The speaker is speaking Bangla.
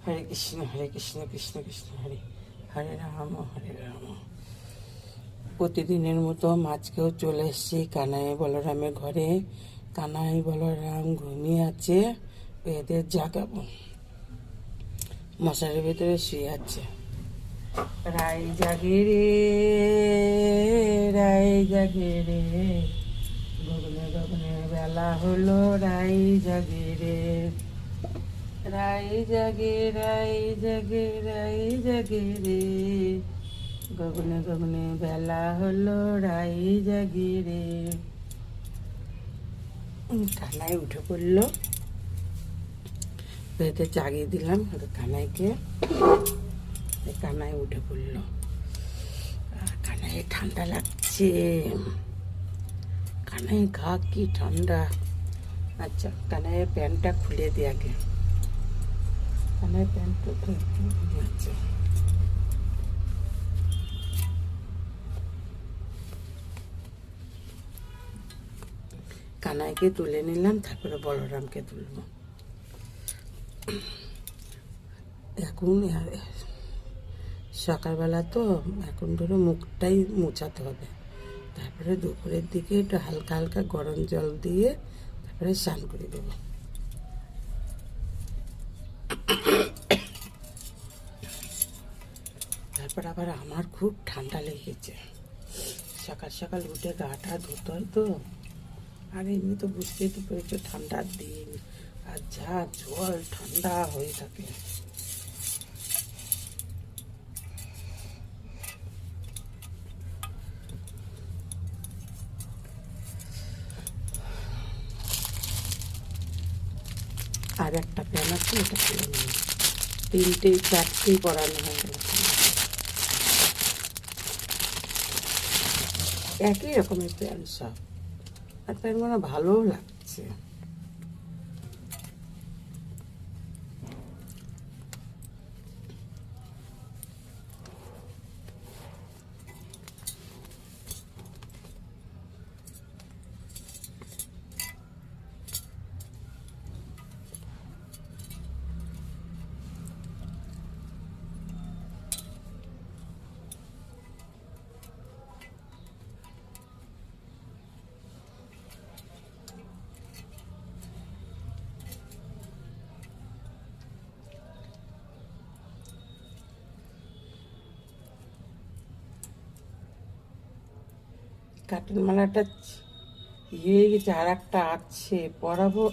হরে কৃষ্ণ কৃষ্ণ কৃষ্ণ হরে, হরে রাম। প্রতিদিনের মতো আজকেও চলে এসেছি কানাই বলরামের ঘরে। কানাই বলরাম ঘুমিয়ে আছে, এদের জাগাবো। মশারির ভিতরে শুয়ে আছে। রাই জাগে রে, রাই জাগে রে, গগনে গগনে বেলা হলো, রাই জাগে রে, রাই জাগে, রাই জাগে, রাই জাগে রে, গগনে গগনে বেলা হলো, রাই জাগে রে। কানাই উঠে পড়লো, এতে জাগিয়ে দিলাম কানাইকে। কানাই উঠে পড়লো, কানাই ঠান্ডা লাগছে, কানাই গা কি ঠান্ডা। আচ্ছা, কানাইয়ের প্যান্টটা খুলে দিই আগে। কানাইয়ের প্যান্টটা তো একটু আছে। কানাইকে তুলে নিলাম, তারপরে বলরামকে তুলব। এখন সকালবেলা তো, এখন ধরো মুখটাই মোছাতে হবে। তারপরে দুপুরের দিকে একটু হালকা হালকা গরম জল দিয়ে তারপরে স্নান করে দেব। তারপর আবার আমার খুব ঠান্ডা লেগেছে, সকাল সকাল উঠে গাটা ধুতে হয় তো। আর এমনি তো বুঝতেই তো পেরেছো ঠান্ডার দিন, আর যা জল ঠান্ডা হয়ে থাকে। আর একটা প্যান আছে, এটা খুলে নেব। চারটেই পরানো হয়ে গেল। একই রকমের প্যান সব, আর প্যানগুলো ভালোও লাগছে। কার্টুন মালাটা ইয়ে গেছে, আর একটা আছে পরাবো।